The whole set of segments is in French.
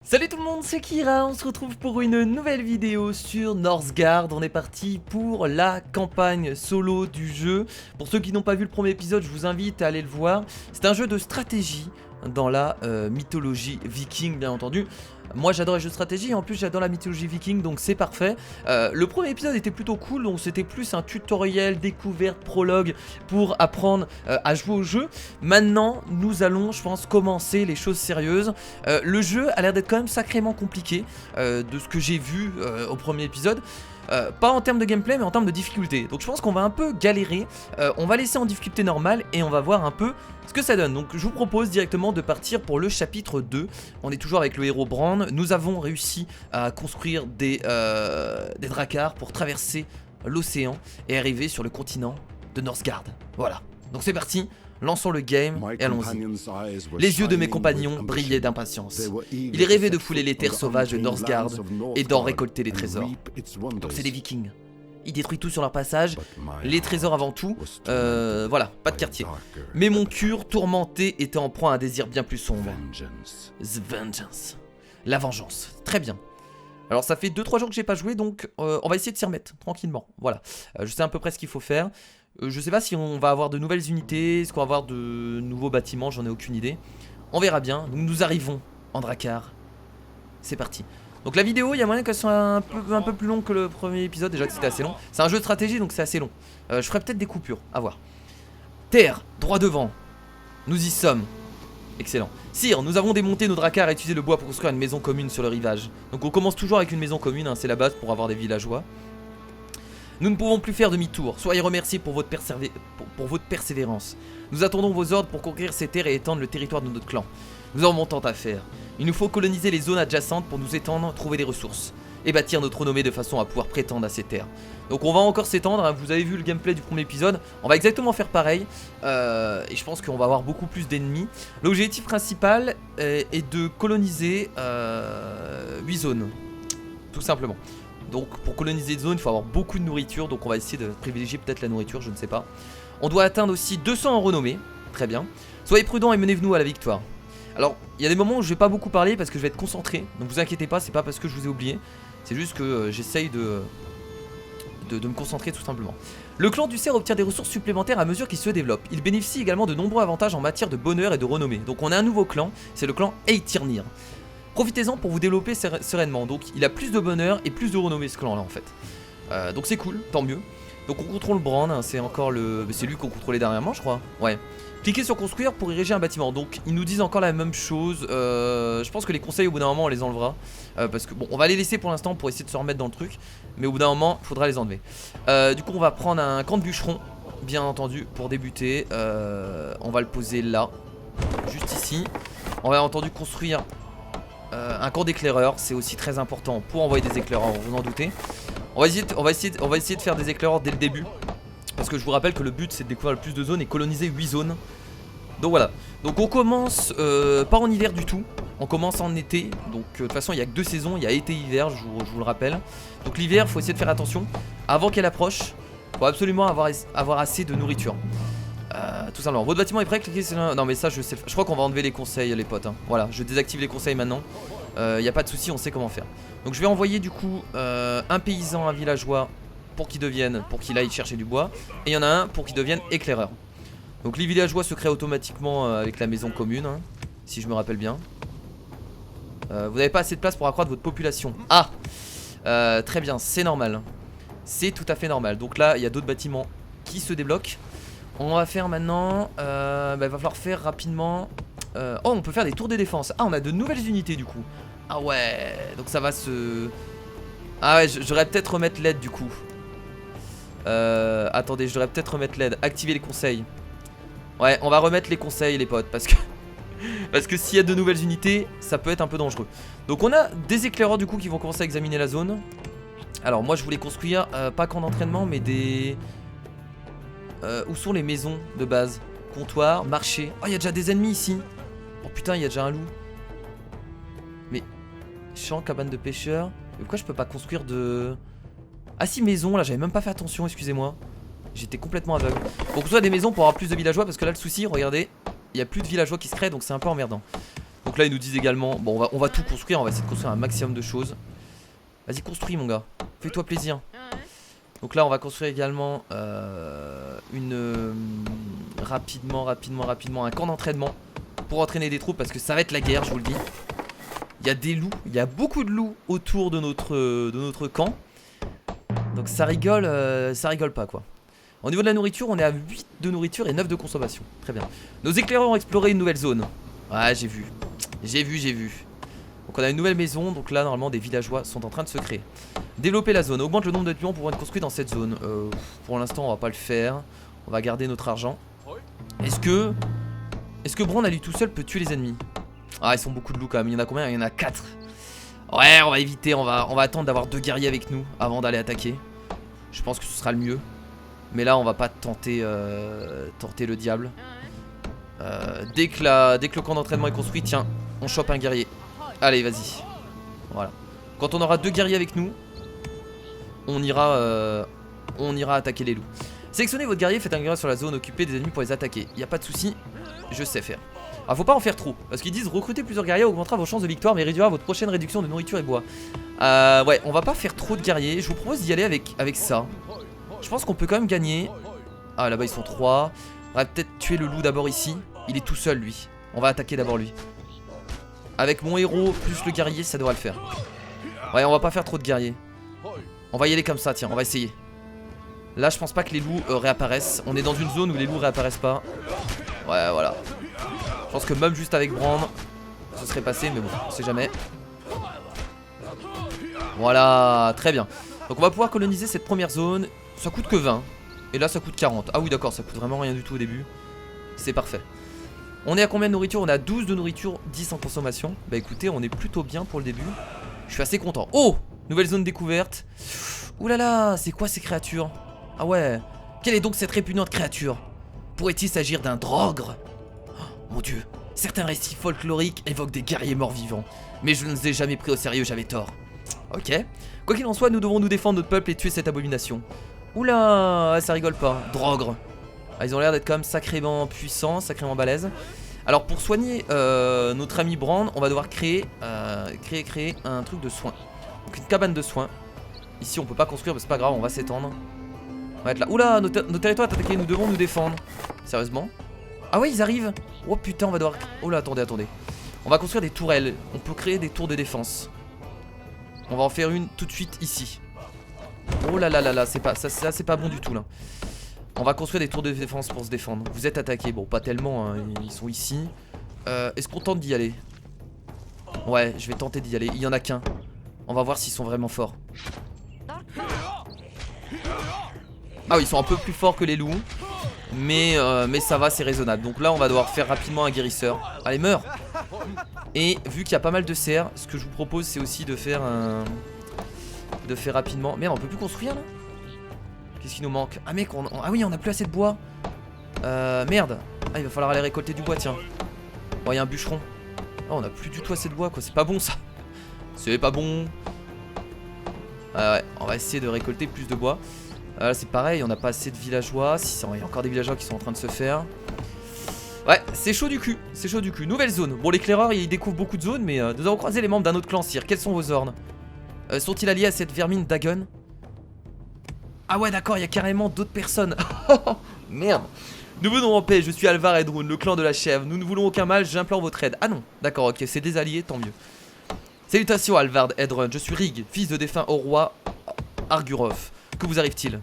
Salut tout le monde, c'est Kira, on se retrouve pour une nouvelle vidéo sur Northgard. On est parti pour la campagne solo du jeu. Pour ceux qui n'ont pas vu le premier épisode, je vous invite à aller le voir. C'est un jeu de stratégie dans la mythologie viking, bien entendu. Moi j'adore les jeux de stratégie et en plus j'adore la mythologie viking, donc c'est parfait. Le premier épisode était plutôt cool, donc c'était plus un tutoriel, découverte, prologue pour apprendre à jouer au jeu. Maintenant nous allons, je pense, commencer les choses sérieuses. Le jeu a l'air d'être quand même sacrément compliqué de ce que j'ai vu au premier épisode. Pas en termes de gameplay mais en termes de difficulté. Donc je pense qu'on va un peu galérer. On va laisser en difficulté normale et on va voir un peu ce que ça donne. Donc je vous propose directement de partir pour le chapitre 2. On est toujours avec le héros Bran. Nous avons réussi à construire des dracars pour traverser l'océan et arriver sur le continent de Northgard. Voilà, donc c'est parti. Lançons le game et allons-y. Les yeux de mes compagnons brillaient d'impatience. Ils rêvaient de fouler les terres sauvages de Northgard et d'en récolter les trésors. Donc c'est des vikings. Ils détruisent tout sur leur passage, les trésors avant tout, voilà, pas de quartier. Mais mon cœur tourmenté était en proie à un désir bien plus sombre. The Vengeance. La vengeance, très bien. Alors ça fait 2-3 jours que j'ai pas joué, donc on va essayer de s'y remettre tranquillement, voilà. Je sais à peu près ce qu'il faut faire. Je sais pas si on va avoir de nouvelles unités, est-ce qu'on va avoir de nouveaux bâtiments, j'en ai aucune idée. On verra bien, donc nous arrivons en Drakkar. C'est parti. Donc la vidéo, il y a moyen qu'elle soit un peu plus longue que le premier épisode, déjà que c'était assez long. C'est un jeu de stratégie, donc c'est assez long. Je ferai peut-être des coupures, à voir. Terre, droit devant. Nous y sommes. Excellent. Sire, nous avons démonté nos dracars et utilisé le bois pour construire une maison commune sur le rivage. Donc on commence toujours avec une maison commune, hein, c'est la base pour avoir des villageois. Nous ne pouvons plus faire demi-tour, soyez remerciés pour votre persévérance. Nous attendons vos ordres pour conquérir ces terres et étendre le territoire de notre clan. Nous avons tant à faire. Il nous faut coloniser les zones adjacentes pour nous étendre, trouver des ressources et bâtir notre renommée de façon à pouvoir prétendre à ces terres. Donc on va encore s'étendre, hein. Vous avez vu le gameplay du premier épisode, on va exactement faire pareil, et je pense qu'on va avoir beaucoup plus d'ennemis. L'objectif principal est de coloniser 8 zones, tout simplement. Donc pour coloniser une zone, il faut avoir beaucoup de nourriture, donc on va essayer de privilégier peut-être la nourriture, je ne sais pas. On doit atteindre aussi 200 en renommée, très bien. Soyez prudents et menez-nous à la victoire. Alors, il y a des moments où je vais pas beaucoup parler parce que je vais être concentré, donc vous inquiétez pas, c'est pas parce que je vous ai oublié, c'est juste que j'essaye de me concentrer tout simplement. Le clan du cerf obtient des ressources supplémentaires à mesure qu'il se développe. Il bénéficie également de nombreux avantages en matière de bonheur et de renommée. Donc on a un nouveau clan, c'est le clan Eitirnir. Profitez-en pour vous développer sereinement. Donc il a plus de bonheur et plus de renommée ce clan là en fait. Donc c'est cool, tant mieux. Donc on contrôle Bran, hein, c'est encore le... C'est lui qu'on contrôlait dernièrement je crois. Ouais. Cliquez sur construire pour ériger un bâtiment. Donc ils nous disent encore la même chose. Je pense que les conseils au bout d'un moment on les enlèvera. Parce que bon, on va les laisser pour l'instant pour essayer de se remettre dans le truc. Mais au bout d'un moment il faudra les enlever. Du coup on va prendre un camp de bûcheron, bien entendu, pour débuter. On va le poser là, juste ici. On va bien entendu construire un camp d'éclaireurs. C'est aussi très important pour envoyer des éclaireurs, vous en doutez. On va essayer de faire des éclaireurs dès le début. Parce que je vous rappelle que le but c'est de découvrir le plus de zones et coloniser 8 zones. Donc voilà. Donc on commence pas en hiver du tout. On commence en été. Donc de toute façon il n'y a que 2 saisons. Il y a été et hiver, je vous le rappelle. Donc l'hiver il faut essayer de faire attention. Avant qu'elle approche, il faut absolument avoir assez de nourriture. Tout simplement. Votre bâtiment est prêt, cliquez sur... Non mais ça je sais. Je crois qu'on va enlever les conseils les potes, hein. Voilà, je désactive les conseils maintenant. Il n'y a pas de souci, on sait comment faire. Donc je vais envoyer du coup un paysan, un villageois pour qu'il aille chercher du bois. Et il y en a un pour qu'il devienne éclaireur. Donc les villageois se créent automatiquement avec la maison commune, hein, si je me rappelle bien. Vous n'avez pas assez de place pour accroître votre population. Ah, très bien, c'est normal. C'est tout à fait normal. Donc là il y a d'autres bâtiments qui se débloquent. On va faire maintenant il va falloir faire rapidement oh, on peut faire des tours de défense. Ah, on a de nouvelles unités du coup. Ah ouais, donc ça va se... Ah ouais, j'aurais peut-être remettre l'aide du coup. Attendez, je devrais peut-être remettre l'aide. Activer les conseils. Ouais, on va remettre les conseils les potes. Parce que s'il y a de nouvelles unités, ça peut être un peu dangereux. Donc on a des éclaireurs du coup qui vont commencer à examiner la zone. Alors moi je voulais construire pas qu'en entraînement mais des... où sont les maisons de base? Comptoir, marché. Oh, il y a déjà des ennemis ici. Oh putain, il y a déjà un loup. Mais... Champ, cabane de pêcheurs. Mais pourquoi je peux pas construire de... Ah si, maison, là j'avais même pas fait attention, excusez-moi. J'étais complètement aveugle. Faut construire des maisons pour avoir plus de villageois. Parce que là le souci, regardez, il y a plus de villageois qui se créent. Donc c'est un peu emmerdant. Donc là ils nous disent également, bon on va tout construire, on va essayer de construire un maximum de choses. Vas-y construis mon gars, fais-toi plaisir. Donc là on va construire également rapidement un camp d'entraînement pour entraîner des troupes parce que ça va être la guerre, je vous le dis. Il y a des loups, il y a beaucoup de loups autour de notre camp. Donc ça rigole pas quoi. Au niveau de la nourriture, on est à 8 de nourriture et 9 de consommation. Très bien. Nos éclaireurs ont exploré une nouvelle zone. Ouais, j'ai vu. Donc on a une nouvelle maison, donc là normalement des villageois sont en train de se créer. Développer la zone, augmente le nombre de tuants pouvant être construits dans cette zone. Pour l'instant on va pas le faire. On va garder notre argent. Est-ce que Bronn à lui tout seul peut tuer les ennemis? Ah ils sont beaucoup de loups quand même, il y en a combien? Il y en a 4. Ouais on va éviter, on va attendre d'avoir 2 guerriers avec nous avant d'aller attaquer. Je pense que ce sera le mieux. Mais là on va pas tenter le diable. Dès que le camp d'entraînement est construit, tiens, on chope un guerrier. Allez vas-y. Voilà. Quand on aura 2 guerriers avec nous, on ira attaquer les loups. Sélectionnez votre guerrier, faites un guerrier sur la zone occupée des ennemis pour les attaquer. Y a pas de souci, je sais faire. Alors faut pas en faire trop, parce qu'ils disent recruter plusieurs guerriers augmentera vos chances de victoire mais réduira votre prochaine réduction de nourriture et bois. Ouais, on va pas faire trop de guerriers, je vous propose d'y aller avec ça. Je pense qu'on peut quand même gagner. Ah là-bas ils sont 3. On va peut-être tuer le loup d'abord ici. Il est tout seul lui. On va attaquer d'abord lui. Avec mon héros plus le guerrier ça devrait le faire. Ouais on va pas faire trop de guerriers. On va y aller comme ça tiens, on va essayer. Là je pense pas que les loups réapparaissent. On est dans une zone où les loups réapparaissent pas. Ouais voilà. Je pense que même juste avec Bronn ce serait passé mais bon on sait jamais. Voilà très bien. Donc on va pouvoir coloniser cette première zone. Ça coûte que 20. Et là ça coûte 40. Ah oui d'accord ça coûte vraiment rien du tout au début. C'est parfait. On est à combien de nourriture? On a 12 de nourriture, 10 en consommation. Bah écoutez on est plutôt bien pour le début. Je suis assez content. Oh, nouvelle zone découverte. Ouh là là, c'est quoi ces créatures? Ah ouais. Quelle est donc cette répugnante créature? Pourrait-il s'agir d'un drogre? Oh, mon dieu. Certains récits folkloriques évoquent des guerriers morts-vivants. Mais je ne les ai jamais pris au sérieux, j'avais tort. Ok. Quoi qu'il en soit, nous devons nous défendre notre peuple et tuer cette abomination. Oula, ça rigole pas. Drogre. Ah, ils ont l'air d'être quand même sacrément puissants, sacrément balèzes. Alors pour soigner notre ami Bronn, on va devoir créer un truc de soins. Donc une cabane de soins. Ici on peut pas construire mais c'est pas grave, on va s'étendre. On va être là. Oula, nos territoires attaqués, nous devons nous défendre. Sérieusement? Ah ouais ils arrivent. Oh putain on va devoir... Oh là attendez. On va construire des tourelles. On peut créer des tours de défense. On va en faire une tout de suite ici. Oh là là là là, c'est pas, ça c'est pas bon du tout là. On va construire des tours de défense pour se défendre. Vous êtes attaqués, bon pas tellement hein. Ils sont ici. Est-ce qu'on tente d'y aller? Ouais je vais tenter d'y aller, il y en a qu'un. On va voir s'ils sont vraiment forts. Ah oui ils sont un peu plus forts que les loups. Mais ça va c'est raisonnable. Donc là on va devoir faire rapidement un guérisseur. Allez meurs. Et vu qu'il y a pas mal de cerfs, ce que je vous propose c'est aussi de faire rapidement. Merde on peut plus construire là? Qu'est-ce qui nous manque? Ah mec ah oui on a plus assez de bois. Merde. Ah il va falloir aller récolter du bois tiens. Oh il y a un bûcheron. Oh on a plus du tout assez de bois quoi. C'est pas bon ça. C'est pas bon. Ouais on va essayer de récolter plus de bois. C'est pareil on n'a pas assez de villageois. Il y a encore des villageois qui sont en train de se faire. Ouais c'est chaud du cul. C'est chaud du cul. Nouvelle zone. Bon l'éclaireur il découvre beaucoup de zones. Mais nous avons croisé les membres d'un autre clan Sire. Quels sont vos ordres? Sont-ils alliés à cette vermine Dagon? Ah ouais d'accord il y a carrément d'autres personnes. Merde. Nous venons en paix, je suis Alvar Edrune, le clan de la chèvre. Nous ne voulons aucun mal, j'implore votre aide. Ah non, d'accord, ok, c'est des alliés, tant mieux. Salutations Alvar Edrune, je suis Rig, fils de défunt au roi Arguroth. Que vous arrive-t-il?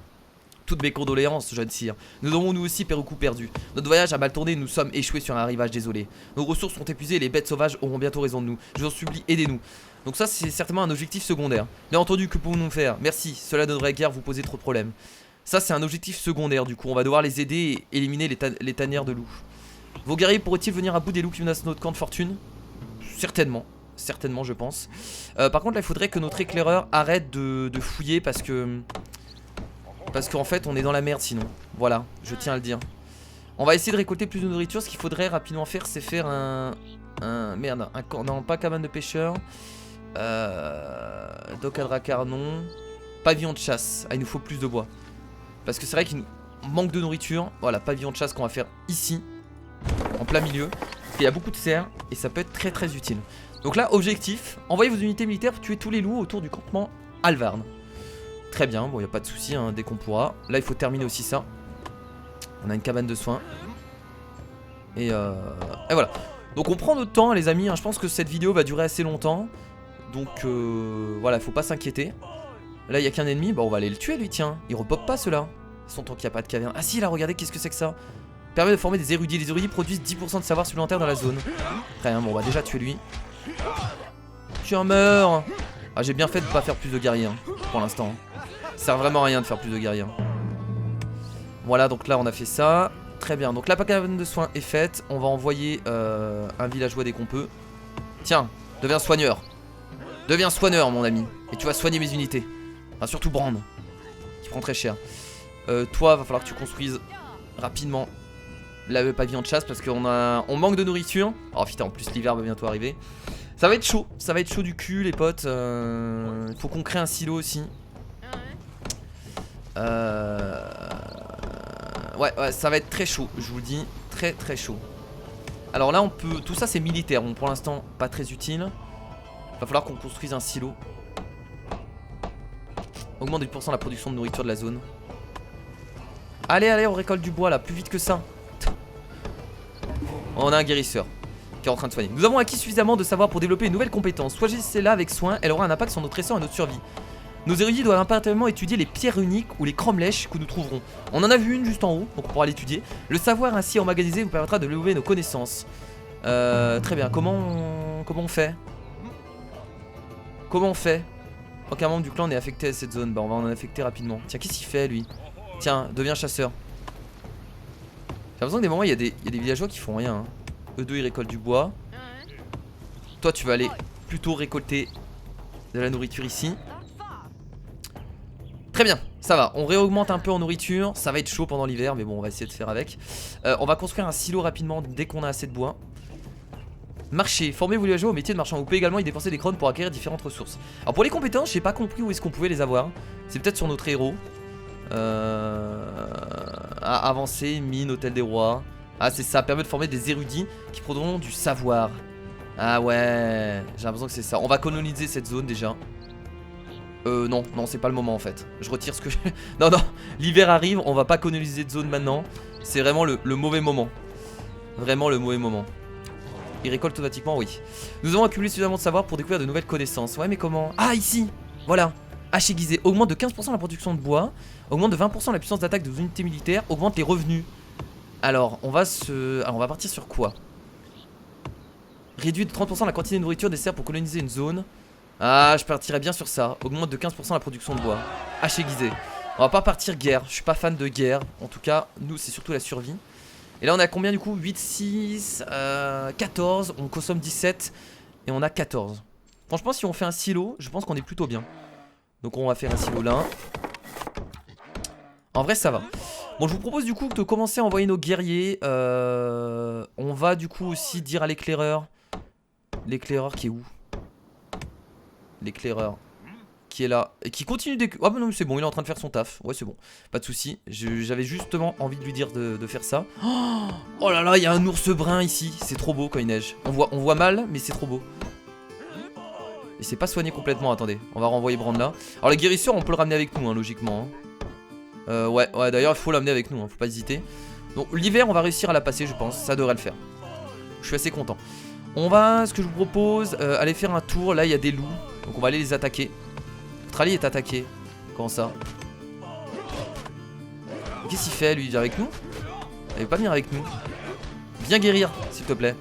Toutes mes condoléances, jeune sire. Nous avons nous aussi coup perdu. Notre voyage a mal tourné, nous sommes échoués sur un rivage désolé. Nos ressources sont épuisées et les bêtes sauvages auront bientôt raison de nous. Je vous en supplie, aidez-nous. Donc ça c'est certainement un objectif secondaire. Bien entendu, que pouvons-nous faire? Merci, cela ne devrait guère vous poser trop de problèmes. Ça c'est un objectif secondaire du coup, on va devoir les aider et éliminer les tanières de loups. Vos guerriers pourraient-ils venir à bout des loups qui menacent notre camp de fortune? Certainement, certainement je pense. Par contre là il faudrait que notre éclaireur arrête de fouiller parce qu'en fait on est dans la merde sinon. Voilà, je tiens à le dire. On va essayer de récolter plus de nourriture, ce qu'il faudrait rapidement faire c'est faire merde, non pas cabane de pêcheur. Dock à Drakkar non. Pavillon de chasse, ah il nous faut plus de bois. Parce que c'est vrai qu'il nous manque de nourriture. Voilà, pavillon de chasse qu'on va faire ici, en plein milieu. qu'il y a beaucoup de cerfs et ça peut être très très utile. Donc là, objectif, envoyez vos unités militaires pour tuer tous les loups autour du campement Alvarn. Très bien, bon, il n'y a pas de souci, hein, dès qu'on pourra. Là, il faut terminer aussi ça. On a une cabane de soins. Et voilà. Donc on prend notre temps, les amis, hein. Je pense que cette vidéo va durer assez longtemps. Donc voilà, faut pas s'inquiéter. Là, il n'y a qu'un ennemi, bah on va aller le tuer, lui, tiens. Il repop pas, ceux-là. Son tant qu'il n'y a pas de caverne. Ah si, là, regardez, qu'est-ce que c'est que ça? Permet de former des érudits. Les érudits produisent 10% de savoir supplémentaire dans la zone. Très bien, bon, on va déjà tuer lui. Tiens, meurs. Ah, j'ai bien fait de pas faire plus de guerriers, hein, pour l'instant. Ça sert vraiment à rien de faire plus de guerriers. Voilà, donc là, on a fait ça. Très bien, donc la cabane de soins est faite. On va envoyer un villageois dès qu'on peut. Tiens, deviens soigneur. Deviens soigneur, mon ami. Et tu vas soigner mes unités. Enfin, surtout Brand, qui prend très cher. Toi, va falloir que tu construises rapidement le pavillon de chasse parce qu'on manque de nourriture. Oh putain, en plus l'hiver va bientôt arriver. Ça va être chaud du cul, les potes. Faut qu'on crée un silo aussi. Ouais, ça va être très chaud, je vous le dis. Très très chaud. Alors là, on peut. Tout ça, c'est militaire. Bon, pour l'instant, pas très utile. Va falloir qu'on construise un silo. Augmente de 8% la production de nourriture de la zone. Allez, allez, on récolte du bois là, plus vite que ça. On a un guérisseur qui est en train de soigner. Nous avons acquis suffisamment de savoir pour développer une nouvelle compétence. Choisissez-la avec soin, elle aura un impact sur notre essor et notre survie. Nos érudits doivent impérativement étudier les pierres uniques ou les cromlèches que nous trouverons. On en a vu une juste en haut, donc on pourra l'étudier. Le savoir ainsi emmagasiné vous permettra de développer nos connaissances. Très bien, comment on fait? Comment on fait? Aucun membre du clan n'est affecté à cette zone. Bah on va en affecter rapidement. Tiens, qu'est-ce qu'il fait lui? Tiens, deviens chasseur. J'ai l'impression que des moments il y a des villageois qui font rien, hein. Eux deux ils récoltent du bois. Toi tu vas aller plutôt récolter de la nourriture ici. Très bien, ça va, on réaugmente un peu en nourriture. Ça va être chaud pendant l'hiver mais bon on va essayer de faire avec. On va construire un silo rapidement dès qu'on a assez de bois. Marché, formez vos villageois au métier de marchand. Vous pouvez également y dépenser des crônes pour acquérir différentes ressources. Alors pour les compétences, j'ai pas compris où est-ce qu'on pouvait les avoir. C'est peut-être sur notre héros. Avancer, mine, hôtel des rois. Ah c'est ça, permet de former des érudits qui produiront du savoir. Ah ouais, j'ai l'impression que c'est ça. On va coloniser cette zone déjà. Non, c'est pas le moment en fait. Je retire ce que je... Non, l'hiver arrive, on va pas coloniser de zone maintenant. C'est vraiment le mauvais moment. Vraiment le mauvais moment. Il récolte automatiquement, oui. Nous avons accumulé suffisamment de savoir pour découvrir de nouvelles connaissances. Ouais mais comment? Ah ici, voilà. Hache aiguisée, augmente de 15% la production de bois. Augmente de 20% la puissance d'attaque de vos unités militaires. Augmente les revenus. Alors on va partir sur quoi? Réduit de 30% la quantité de nourriture nécessaire pour coloniser une zone. Ah je partirais bien sur ça. Augmente de 15% la production de bois. Hache aiguisée. On va pas partir guerre, je suis pas fan de guerre. En tout cas nous c'est surtout la survie. Et là on a combien du coup? 8, 6, 14. On consomme 17 et on a 14. Franchement si on fait un silo, je pense qu'on est plutôt bien. Donc on va faire un silo là. En vrai ça va. Bon je vous propose du coup de commencer à envoyer nos guerriers. On va du coup aussi dire à l'éclaireur. L'éclaireur qui est où? L'éclaireur qui est là et qui continue de... Ah bah non c'est bon, il est en train de faire son taf. Ouais c'est bon, pas de souci. J'avais justement envie de lui dire de faire ça. Oh là là, il y a un ours brun ici. C'est trop beau quand il neige. On voit mal mais c'est trop beau. Et c'est pas soigné complètement, attendez. On va renvoyer Brand là. Alors le guérisseur on peut le ramener avec nous hein, logiquement hein. Ouais d'ailleurs il faut l'amener avec nous hein, faut pas hésiter. Donc l'hiver on va réussir à la passer je pense. Ça devrait le faire. Je suis assez content. On va, ce que je vous propose, aller faire un tour. Là il y a des loups. Donc on va aller les attaquer. Notre allié est attaqué. Comment ça? Qu'est-ce qu'il fait lui? Il vient avec nous? Il veut pas venir avec nous. Viens guérir s'il te plaît.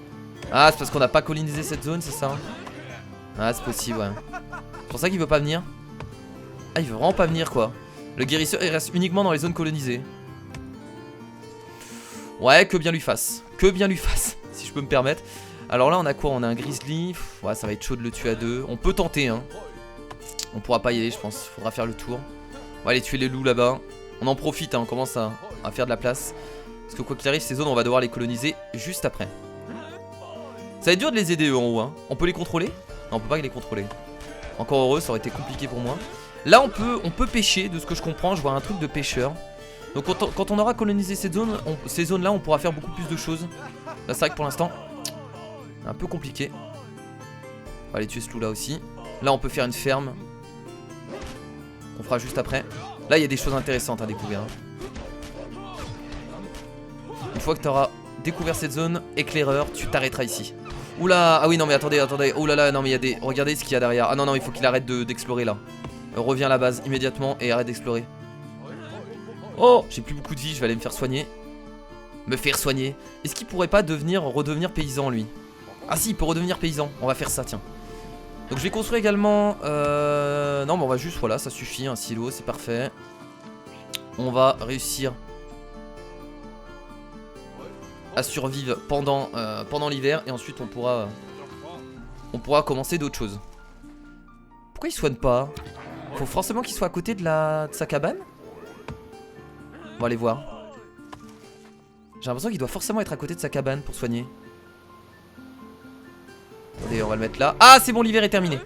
Ah c'est parce qu'on n'a pas colonisé cette zone c'est ça? Ah c'est possible ouais. C'est pour ça qu'il veut pas venir. Ah il veut vraiment pas venir quoi. Le guérisseur il reste uniquement dans les zones colonisées. Ouais que bien lui fasse. Que bien lui fasse si je peux me permettre. Alors là on a quoi? On a un grizzly. Ouais ça va être chaud de le tuer à deux. On peut tenter hein. On pourra pas y aller je pense. Faudra faire le tour. On va aller tuer les loups là-bas. On en profite hein. On commence à faire de la place. Parce que quoi qu'il arrive ces zones on va devoir les coloniser juste après. Ça va être dur de les aider eux en haut hein. On peut les contrôler? Non on peut pas les contrôler. Encore heureux ça aurait été compliqué pour moi. Là on peut pêcher de ce que je comprends. Je vois un truc de pêcheur. Donc quand on aura colonisé ces zones là on pourra faire beaucoup plus de choses. Là c'est vrai que pour l'instant Un peu compliqué. On va aller tuer ce loup là aussi. Là on peut faire une ferme. On fera juste après. Là il y a des choses intéressantes à découvrir. Une fois que tu auras découvert cette zone, éclaireur, tu t'arrêteras ici. Oula, ah oui non mais attendez, attendez. Oh là là, non mais il y a des... Regardez ce qu'il y a derrière. Ah non non, il faut qu'il arrête d'explorer là. Reviens à la base immédiatement et arrête d'explorer. Oh, j'ai plus beaucoup de vie, je vais aller me faire soigner. Me faire soigner. Est-ce qu'il pourrait pas redevenir paysan lui? Ah si, il peut redevenir paysan. On va faire ça, tiens. Donc je vais construire également... Non mais on va juste, voilà, ça suffit, un silo, c'est parfait. On va réussir à survivre pendant l'hiver. Et ensuite on pourra commencer d'autres choses. Pourquoi il soigne pas? Faut forcément qu'il soit à côté de sa cabane. On va aller voir. J'ai l'impression qu'il doit forcément être à côté de sa cabane pour soigner. Attendez, on va le mettre là. Ah c'est bon, l'hiver est terminé.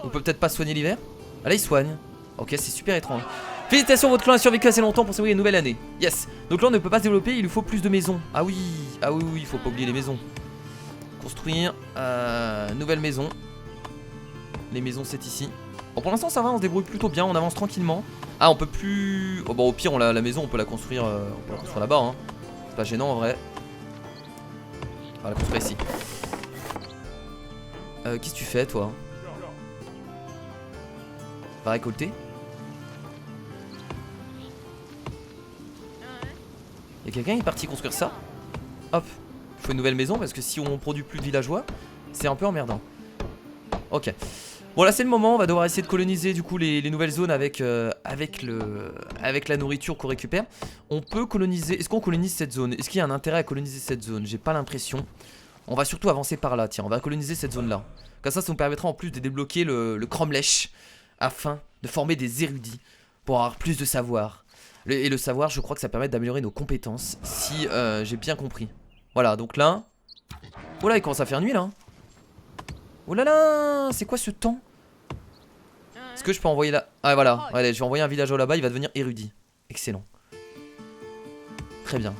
On peut peut-être pas soigner l'hiver. Ah là il soigne. Ok, c'est super étrange. Félicitations, votre clan a survécu assez longtemps pour célébrer une nouvelle année. Yes. Donc là on ne peut pas se développer, il lui faut plus de maisons. Ah oui, il faut pas oublier les maisons. Construire nouvelle maison. Les maisons c'est ici. Bon pour l'instant ça va, on se débrouille plutôt bien, on avance tranquillement. Ah on peut plus... Oh, bon au pire la maison on peut la construire, là-bas hein. C'est pas gênant en vrai. On va la construire ici. Qu'est-ce que tu fais toi? Va récolter. Y'a quelqu'un qui est parti construire ça. Hop, il faut une nouvelle maison parce que si on produit plus de villageois, c'est un peu emmerdant. Ok. Bon là c'est le moment, on va devoir essayer de coloniser du coup les nouvelles zones avec la nourriture qu'on récupère. On peut coloniser, est-ce qu'on colonise cette zone? Est-ce qu'il y a un intérêt à coloniser cette zone? J'ai pas l'impression. On va surtout avancer par là, tiens, on va coloniser cette zone là. Comme ça nous permettra en plus de débloquer le cromlech afin de former des érudits pour avoir plus de savoir. Et le savoir, je crois que ça permet d'améliorer nos compétences, si j'ai bien compris. Voilà, donc là... Oh là, il commence à faire nuit là. Oh là là, c'est quoi ce temps? Est-ce que je peux envoyer là? Ah voilà, allez, je vais envoyer un villageois là-bas, il va devenir érudit. Excellent. Très bien.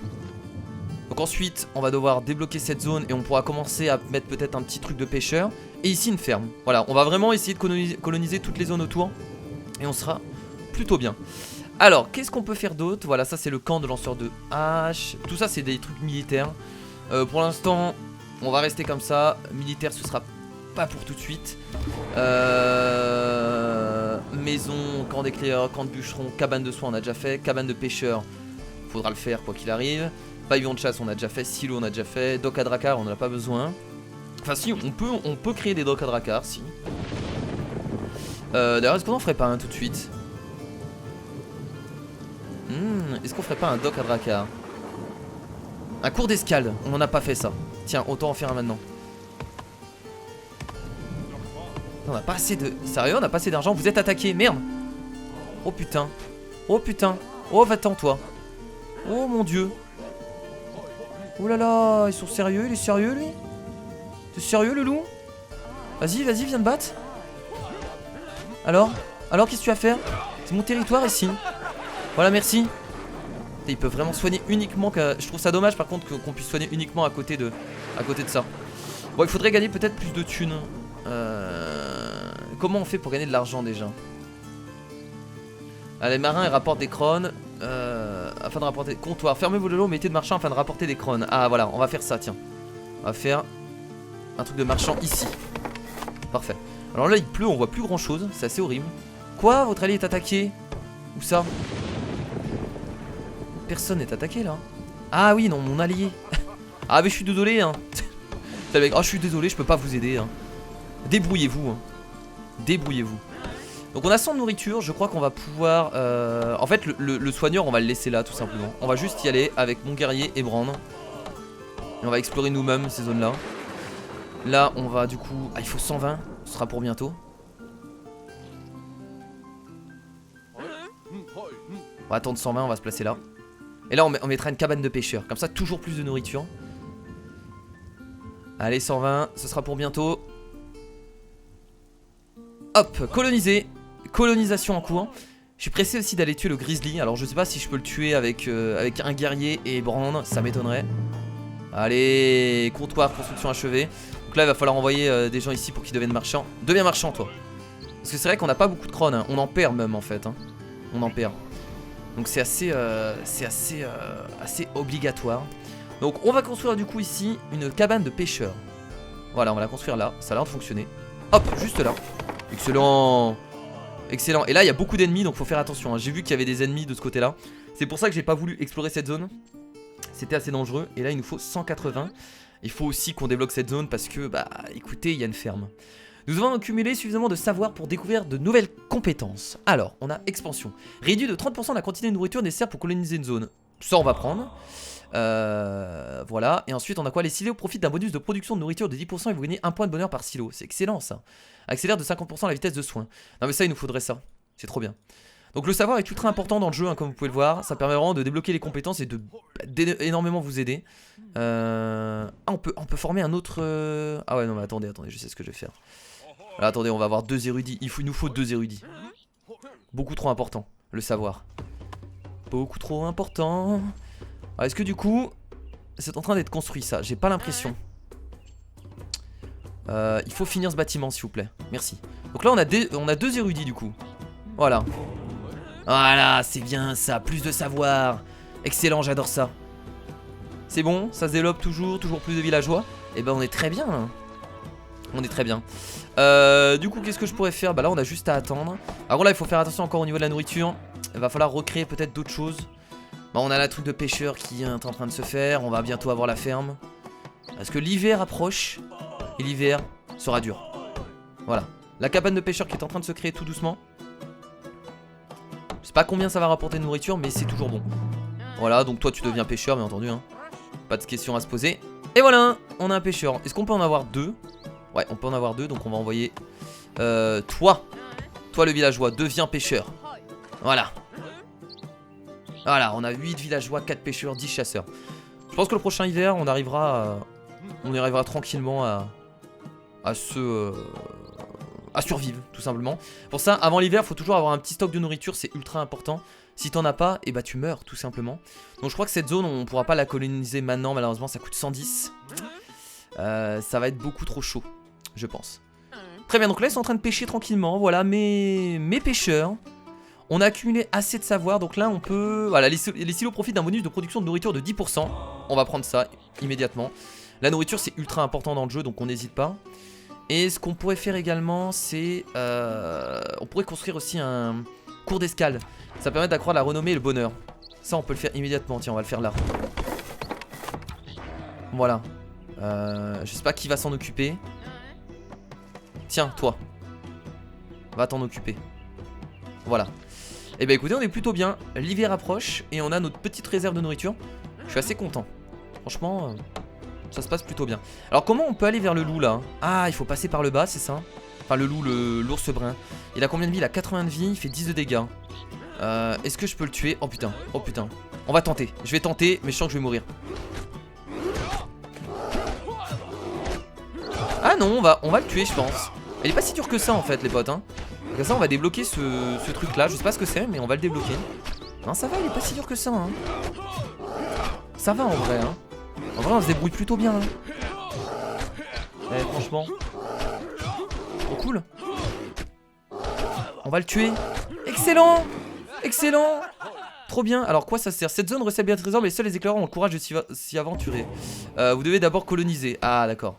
Donc ensuite, on va devoir débloquer cette zone et on pourra commencer à mettre peut-être un petit truc de pêcheur. Et ici une ferme. Voilà, on va vraiment essayer de coloniser toutes les zones autour. Et on sera plutôt bien. Alors, qu'est-ce qu'on peut faire d'autre? Voilà, ça c'est le camp de lanceurs de hache. Tout ça c'est des trucs militaires. Pour l'instant, on va rester comme ça. Militaire, ce sera pas pour tout de suite. Maison, camp d'éclaireur, camp de bûcheron, cabane de soins, on a déjà fait. Cabane de pêcheur, faudra le faire quoi qu'il arrive. Pavillon de chasse, on a déjà fait. Silo, on a déjà fait. Dock à Drakkar, on n'en a pas besoin. Enfin si, on peut créer des docks à Drakkar, si. D'ailleurs, est-ce qu'on en ferait pas un tout de suite? Est-ce qu'on ferait pas un dock à Drakkar? Un cours d'escale, on n'en a pas fait ça. Tiens, autant en faire un maintenant. On n'a pas assez de... Sérieux, on n'a pas assez d'argent, vous êtes attaqué, merde. Oh putain. Oh putain. Oh va-t'en toi. Oh mon dieu. Oh là là, ils sont sérieux, il est sérieux lui? T'es sérieux le loup? Vas-y, vas-y, viens te battre. Alors qu'est-ce que tu vas faire? C'est mon territoire ici. Voilà, merci. Ils peuvent vraiment soigner uniquement je trouve ça dommage par contre qu'on puisse soigner uniquement à côté de ça. Bon, il faudrait gagner peut-être plus de thunes. Comment on fait pour gagner de l'argent déjà? Les marins ils rapportent des crônes. Afin de rapporter... Comptoir, fermez vos lots, mettez de marchands afin de rapporter des crônes. Ah voilà, on va faire ça, tiens. On va faire un truc de marchand ici. Parfait. Alors là il pleut, on voit plus grand chose, c'est assez horrible. Quoi? Votre allié est attaqué? Où ça? Personne n'est attaqué là. Ah oui, non, mon allié. Ah mais je suis désolé hein. Oh je suis désolé, je peux pas vous aider hein. Débrouillez-vous hein. Débrouillez-vous. Donc on a 100 de nourriture, je crois qu'on va pouvoir... En fait le soigneur on va le laisser là tout simplement. On va juste y aller avec mon guerrier et Brand. Et on va explorer nous-mêmes ces zones là. Là on va du coup... Ah il faut 120, ce sera pour bientôt. On va attendre 120, on va se placer là. Et là on mettra une cabane de pêcheurs. Comme ça toujours plus de nourriture. Allez 120, ce sera pour bientôt. Hop, coloniser. Colonisation en cours. Je suis pressé aussi d'aller tuer le grizzly. Alors je sais pas si je peux le tuer avec un guerrier et Brand. Ça m'étonnerait. Allez, comptoir, construction achevée. Donc là il va falloir envoyer des gens ici pour qu'ils deviennent marchands. Deviens marchand toi. Parce que c'est vrai qu'on n'a pas beaucoup de crônes, hein. On en perd même en fait, hein. On en perd. Donc c'est assez obligatoire. Donc on va construire du coup ici une cabane de pêcheurs. Voilà, on va la construire là, ça a l'air de fonctionner. Hop, juste là. Excellent. Excellent. Et là il y a beaucoup d'ennemis donc faut faire attention, hein. J'ai vu qu'il y avait des ennemis de ce côté là. C'est pour ça que j'ai pas voulu explorer cette zone. C'était assez dangereux. Et là il nous faut 180. Il faut aussi qu'on débloque cette zone parce que bah écoutez il y a une ferme. Nous avons accumulé suffisamment de savoir pour découvrir de nouvelles compétences. Alors, on a expansion. Réduit de 30% la quantité de nourriture nécessaire pour coloniser une zone. Ça, on va prendre. Voilà. Et ensuite, on a quoi? Les silos profitent d'un bonus de production de nourriture de 10% et vous gagnez 1 point de bonheur par silo. C'est excellent, ça. Accélère de 50% la vitesse de soin. Non, mais ça, il nous faudrait ça. C'est trop bien. Donc, le savoir est ultra important dans le jeu, hein, comme vous pouvez le voir. Ça permet vraiment de débloquer les compétences et d'énormément vous aider. Ah, on peut former un autre... Ah ouais, non, mais attendez, je sais ce que je vais faire. Alors, attendez, on va avoir 2 érudits. Il nous faut 2 érudits. Beaucoup trop important, le savoir. Beaucoup trop important. Est-ce que du coup, c'est en train d'être construit ça? J'ai pas l'impression. Il faut finir ce bâtiment s'il vous plaît. Merci. Donc là on a 2 érudits du coup. Voilà. Voilà, c'est bien ça. Plus de savoir. Excellent, j'adore ça. C'est bon, ça se développe toujours plus de villageois. Et ben on est très bien là. On est très bien. Du coup qu'est-ce que je pourrais faire? Bah là on a juste à attendre. Alors là il faut faire attention encore au niveau de la nourriture. Il va falloir recréer peut-être d'autres choses. Bah on a la truc de pêcheur qui est en train de se faire. On va bientôt avoir la ferme. Parce que l'hiver approche. Et l'hiver sera dur. Voilà. La cabane de pêcheur qui est en train de se créer tout doucement. Je sais pas combien ça va rapporter de nourriture mais c'est toujours bon. Voilà, donc toi tu deviens pêcheur bien entendu hein. Pas de questions à se poser. Et voilà, on a un pêcheur. Est-ce qu'on peut en avoir 2? Ouais, on peut en avoir 2, donc on va envoyer toi le villageois, deviens pêcheur. Voilà. Voilà, on a 8 villageois, 4 pêcheurs, 10 chasseurs. Je pense que le prochain hiver, on arrivera tranquillement à survivre, tout simplement. Pour ça, avant l'hiver, il faut toujours avoir un petit stock de nourriture, c'est ultra important. Si t'en as pas, et bah tu meurs, tout simplement. Donc je crois que cette zone, on pourra pas la coloniser maintenant, malheureusement, ça coûte 110. Ça va être beaucoup trop chaud, je pense. Très bien, donc là ils sont en train de pêcher tranquillement. Voilà, mes pêcheurs. On a accumulé assez de savoir, donc là on peut... Voilà, les silos profitent d'un bonus de production de nourriture de 10%. On va prendre ça immédiatement. La nourriture c'est ultra important dans le jeu, donc on n'hésite pas. Et ce qu'on pourrait faire également, c'est... on pourrait construire aussi un cours d'escale. Ça permet d'accroître la renommée et le bonheur. Ça on peut le faire immédiatement, tiens on va le faire là. Voilà. Je sais pas qui va s'en occuper. Tiens, toi. Va t'en occuper. Voilà. Et bah écoutez, on est plutôt bien. L'hiver approche et on a notre petite réserve de nourriture. Je suis assez content. Franchement, ça se passe plutôt bien. Alors comment on peut aller vers le loup là? Ah, il faut passer par le bas, c'est ça? Enfin le loup, l'ours brun. Il a combien de vie? Il a 80 de vie, il fait 10 de dégâts. Est-ce que je peux le tuer? Oh putain, oh putain. On va tenter. Je vais tenter, mais je sens que je vais mourir. Ah non, on va le tuer je pense. Il est pas si dur que ça en fait les potes hein. Comme ça on va débloquer ce truc là. Je sais pas ce que c'est mais on va le débloquer. Non ça va, il est pas si dur que ça hein. Ça va en vrai hein. En vrai on se débrouille plutôt bien hein. Franchement trop cool. On va le tuer. Excellent. Excellent. Trop bien. Alors quoi ça sert? Cette zone recèle bien de trésors mais seuls les éclaireurs ont le courage de s'y aventurer. Vous devez d'abord coloniser. Ah d'accord.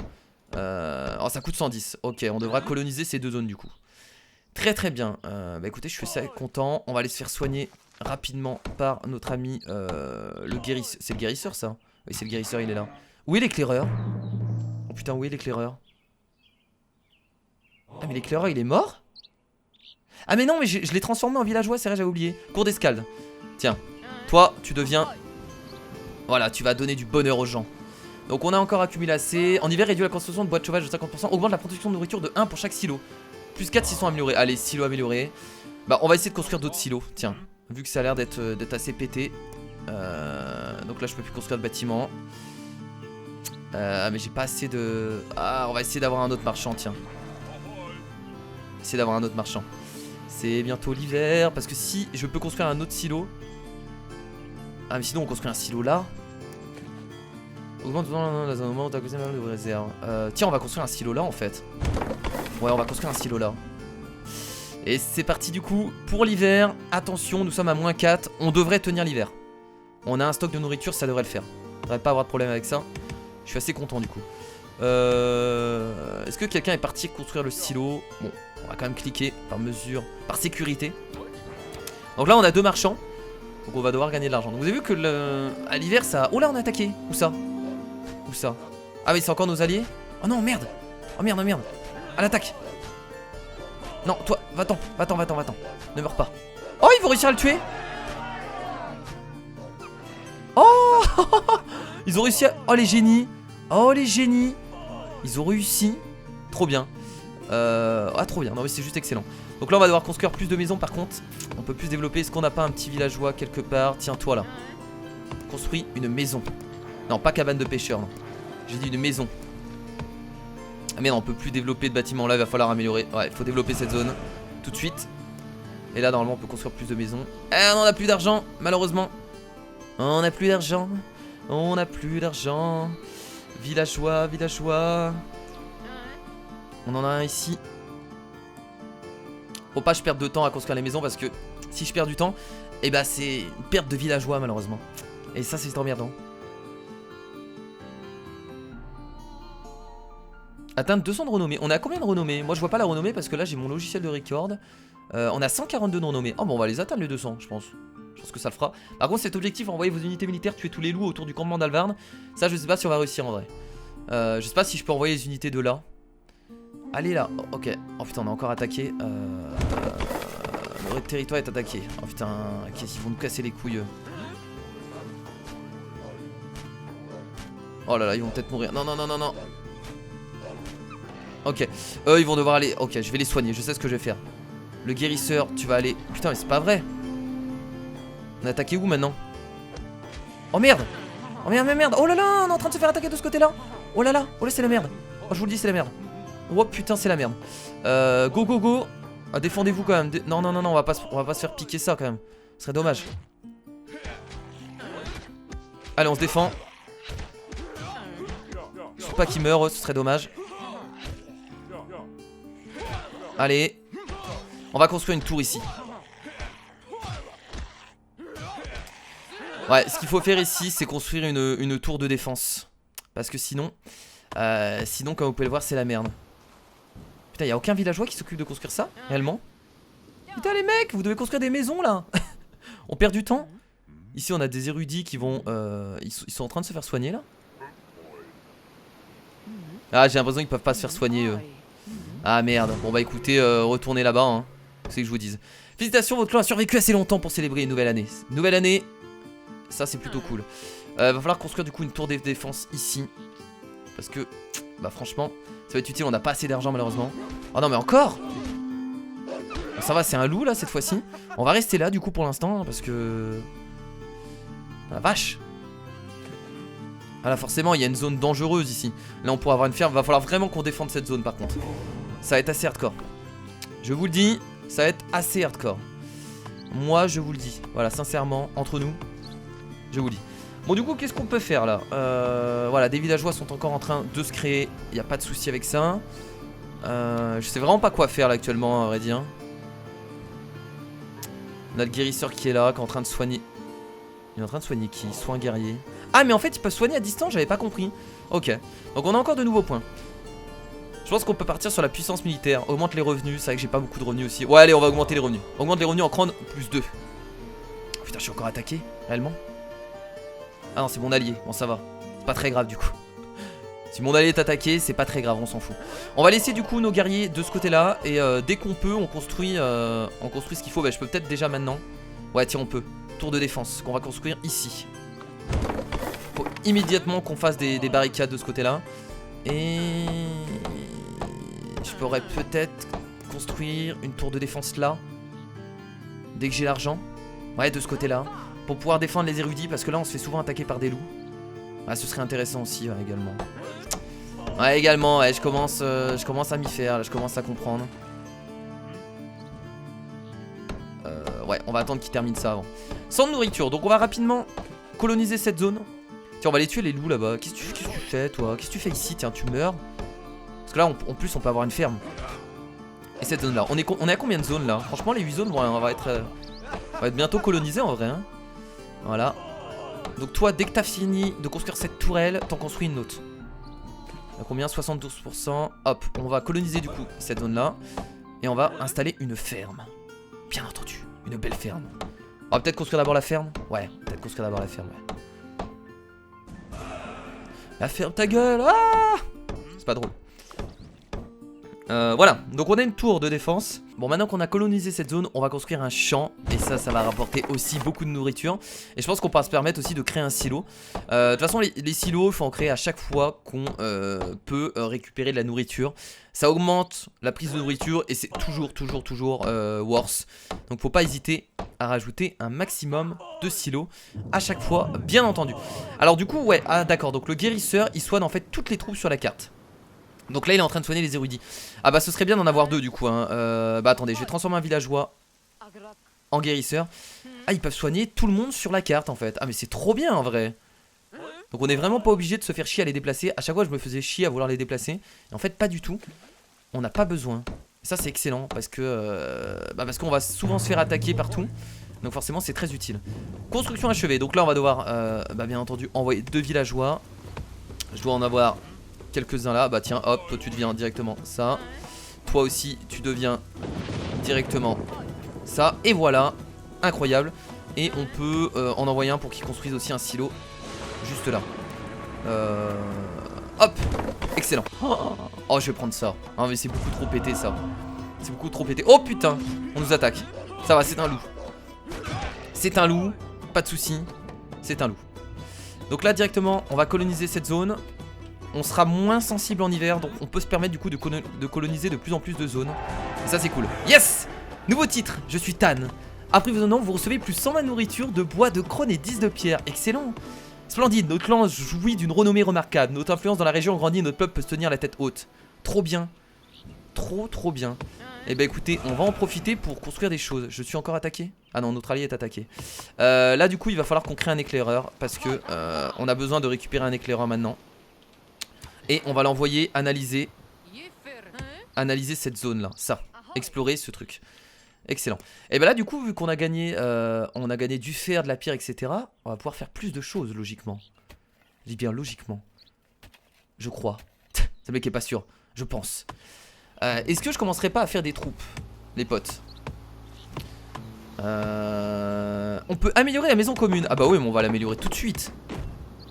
Oh ça coûte 110. Ok, on devra coloniser ces 2 zones du coup. Très très bien. Bah écoutez, je suis assez content. On va aller se faire soigner rapidement par notre ami le guérisseur. C'est le guérisseur ça? Oui, c'est le guérisseur, il est là. Où est l'éclaireur? Oh putain, où est l'éclaireur? Ah mais l'éclaireur il est mort? Ah mais non, mais je l'ai transformé en villageois, c'est vrai, j'avais oublié. Cours d'escalade. Tiens, toi tu deviens... Voilà, tu vas donner du bonheur aux gens. Donc on a encore accumulé assez. En hiver, réduit la consommation de bois de chauffage de 50%. Augmente la production de nourriture de 1 pour chaque silo. Plus 4 s'ils sont améliorés. Allez, silos améliorés. Bah on va essayer de construire d'autres silos. Tiens, vu que ça a l'air d'être assez pété. Donc là je peux plus construire de bâtiment. Mais j'ai pas assez de... Ah, on va essayer d'avoir un autre marchand, tiens. Essayer d'avoir un autre marchand. C'est bientôt l'hiver. Parce que si je peux construire un autre silo... Ah mais sinon on construit un silo là. Augmente la zone au moment où t'as causé mal de réserve. Tiens, on va construire un silo là en fait. Ouais, on va construire un silo là. Et c'est parti du coup pour l'hiver. Attention, nous sommes à -4. On devrait tenir l'hiver. On a un stock de nourriture, ça devrait le faire. On devrait pas avoir de problème avec ça. Je suis assez content du coup. Est-ce que quelqu'un est parti construire le silo? Bon, on va quand même cliquer par mesure, par sécurité. Donc là, on a 2 marchands. Donc on va devoir gagner de l'argent. Donc vous avez vu que à l'hiver, ça... Oh là, on a attaqué. Où ça? Où ça? Ah oui, c'est encore nos alliés. Oh non, merde. Oh merde, merde. À l'attaque. Non, toi, va-t'en, va-t'en, va-t'en, va-t'en. Ne meurs pas. Oh, ils vont réussir à le tuer. Oh ils ont réussi à... Oh, les génies. Oh, les génies. Ils ont réussi. Trop bien. Ah, trop bien. Non, mais c'est juste excellent. Donc là, on va devoir construire plus de maisons. Par contre, on peut plus développer. Est-ce qu'on n'a pas un petit villageois quelque part? Tiens, toi, là. Construis une maison. Non, pas cabane de pêcheur, non. J'ai dit une maison. Ah merde, on peut plus développer de bâtiments là, il va falloir améliorer. Ouais, il faut développer cette zone tout de suite. Et là, normalement, on peut construire plus de maisons. Ah, on n'a plus d'argent, malheureusement. On n'a plus d'argent. On n'a plus d'argent. Villageois, villageois. On en a un ici. Faut pas que je perde de temps à construire les maisons parce que si je perds du temps, et bah c'est une perte de villageois malheureusement. Et ça, c'est emmerdant. Atteindre 200 de renommée. On a combien de renommée? Moi je vois pas la renommée parce que là j'ai mon logiciel de record. On a 142 de renommée. Oh bon, on va les atteindre les 200 je pense. Je pense que ça le fera. Par contre cet objectif, envoyer vos unités militaires tuer tous les loups autour du campement d'Alvarn. Ça je sais pas si on va réussir en vrai. Je sais pas si je peux envoyer les unités de là. Allez là, oh, ok. Oh putain, on a encore attaqué. Notre territoire est attaqué. Oh putain, qu'est-ce qu'ils vont nous casser les couilles. Oh là là, ils vont peut-être mourir. Non, non, non, non, non. Ok, eux ils vont devoir aller. Ok, je vais les soigner, je sais ce que je vais faire. Le guérisseur, tu vas aller. Putain, mais c'est pas vrai. On a attaqué où maintenant? Oh merde. Oh merde, merde, merde. Oh là là, on est en train de se faire attaquer de ce côté-là. Oh là là, oh là, c'est la merde. Oh, je vous le dis, c'est la merde. Oh putain, c'est la merde. Go, go, go. Ah, défendez-vous quand même. Non, non, non, non, on va pas se faire piquer ça quand même. Ce serait dommage. Allez, on se défend. Je veux pas qu'il meure, ce serait dommage. Allez. On va construire une tour ici. Ouais, ce qu'il faut faire ici, c'est construire une tour de défense. Parce que sinon, comme vous pouvez le voir, c'est la merde. Putain, y'a aucun villageois qui s'occupe de construire ça, réellement. Putain, les mecs, vous devez construire des maisons, là. On perd du temps. Ici, on a des érudits qui vont... ils sont en train de se faire soigner, là. Ah, j'ai l'impression qu'ils peuvent pas se faire soigner, eux. Ah, merde. Bon, bah, écoutez, retournez là-bas, hein. C'est que je vous dise. Félicitations, votre clan a survécu assez longtemps pour célébrer une nouvelle année. Nouvelle année, ça, c'est plutôt cool. Va falloir construire, du coup, une tour de défense ici. Parce que, bah, franchement, ça va être utile. On n'a pas assez d'argent, malheureusement. Oh non, mais encore! Bon, ça va, c'est un loup, là, cette fois-ci. On va rester là, du coup, pour l'instant, hein, parce que... La vache! Ah là, forcément, il y a une zone dangereuse ici. Là, on pourra avoir une ferme. Va falloir vraiment qu'on défende cette zone, par contre. Ça va être assez hardcore. Je vous le dis, ça va être assez hardcore. Moi, je vous le dis. Voilà, sincèrement, entre nous, je vous le dis. Bon, du coup, qu'est-ce qu'on peut faire, là? Voilà, des villageois sont encore en train de se créer. Il n'y a pas de souci avec ça. Je sais vraiment pas quoi faire, là, actuellement, à vrai dire. On a le guérisseur qui est là, qui est en train de soigner. Il est en train de soigner qui? Soin guerrier. Ah, mais en fait, il peut soigner à distance, j'avais pas compris. Ok, donc on a encore de nouveaux points. Je pense qu'on peut partir sur la puissance militaire. Augmente les revenus, c'est vrai que j'ai pas beaucoup de revenus aussi. Ouais, allez, on va augmenter les revenus. Augmente les revenus en crâne plus 2. Putain, je suis encore attaqué, réellement. Ah non, c'est mon allié, bon ça va. C'est pas très grave du coup. Si mon allié est attaqué, c'est pas très grave, on s'en fout. On va laisser du coup nos guerriers de ce côté-là. Et dès qu'on peut, on construit ce qu'il faut. Bah, je peux peut-être déjà maintenant. Ouais, tiens, on peut. Tour de défense qu'on va construire ici. Faut immédiatement qu'on fasse des barricades de ce côté-là. Et... je pourrais peut-être construire une tour de défense là. Dès que j'ai l'argent. Ouais, de ce côté-là. Pour pouvoir défendre les érudits. Parce que là, on se fait souvent attaquer par des loups. Ah, ce serait intéressant aussi, ouais, également. Ouais, également, ouais, je commence à m'y faire. Là, je commence à comprendre. Ouais, on va attendre qu'il termine ça avant. Sans nourriture, donc on va rapidement coloniser cette zone. Tiens, on va aller tuer les loups là-bas. Qu'est-ce que tu fais, toi? Qu'est-ce que tu fais ici? Tiens, tu meurs. Parce que là, en plus, on peut avoir une ferme. Et cette zone-là. On est à combien de zones là? Franchement, les 8 zones, on va être bientôt colonisés en vrai. Hein. Voilà. Donc, toi, dès que t'as fini de construire cette tourelle, t'en construis une autre. À combien? 72%. Hop, on va coloniser du coup cette zone-là. Et on va installer une ferme. Bien entendu, une belle ferme. On va peut-être construire d'abord la ferme. Ouais, peut-être construire d'abord la ferme, ouais. La ferme, ta gueule. Ah, c'est pas drôle. Voilà, donc on a une tour de défense. Bon, maintenant qu'on a colonisé cette zone, on va construire un champ. Et ça va rapporter aussi beaucoup de nourriture. Et je pense qu'on pourra se permettre aussi de créer un silo. De toute façon, les silos, il faut en créer à chaque fois qu'on peut récupérer de la nourriture. Ça augmente la prise de nourriture et c'est toujours worse. Donc faut pas hésiter à rajouter un maximum de silos à chaque fois, bien entendu. Alors du coup, ouais, ah d'accord, donc le guérisseur, il soigne en fait toutes les troupes sur la carte. Donc là il est en train de soigner les érudits. Ah bah ce serait bien d'en avoir deux du coup hein. Bah attendez, je vais transformer un villageois en guérisseur. Ah, ils peuvent soigner tout le monde sur la carte en fait. Ah mais c'est trop bien en vrai. Donc on est vraiment pas obligé de se faire chier à les déplacer. À chaque fois je me faisais chier à vouloir les déplacer. Et en fait pas du tout. On n'a pas besoin. Et ça c'est excellent parce que parce qu'on va souvent se faire attaquer partout. Donc forcément c'est très utile. Construction achevée. Donc là on va devoir bien entendu envoyer 2 villageois. Je dois en avoir quelques-uns là. Bah tiens hop, toi tu deviens directement ça. Toi aussi tu deviens directement ça. Et voilà, incroyable. Et on peut en envoyer un pour qu'il construise aussi un silo. Juste là. Hop, excellent. Oh je vais prendre ça. Ah mais c'est beaucoup trop pété ça. C'est beaucoup trop pété. Oh putain, on nous attaque. Ça va, c'est un loup. C'est un loup, pas de soucis. C'est un loup. Donc là directement on va coloniser cette zone. On sera moins sensible en hiver. Donc on peut se permettre du coup de coloniser de plus en plus de zones. Et ça c'est cool. Yes. Nouveau titre, je suis Tan. Après vous vous recevez plus 120 nourriture, de bois, de crône et 10 de pierre. Excellent. Splendide, notre clan jouit d'une renommée remarquable. Notre influence dans la région grandit et notre peuple peut se tenir la tête haute. Trop bien. Trop bien. Et bah écoutez, on va en profiter pour construire des choses. Je suis encore attaqué? Ah non, notre allié est attaqué. Là du coup il va falloir qu'on crée un éclaireur. Parce que on a besoin de récupérer un éclaireur maintenant. Et on va l'envoyer analyser cette zone là. Ça, explorer ce truc. Excellent. Et ben là du coup vu qu'on a gagné du fer, de la pierre, etc. On va pouvoir faire plus de choses logiquement. Je dis bien logiquement. Je crois. Ce mec est pas sûr. Je pense. Est-ce que je commencerai pas à faire des troupes, les potes? On peut améliorer la maison commune. Ah bah oui mais on va l'améliorer tout de suite.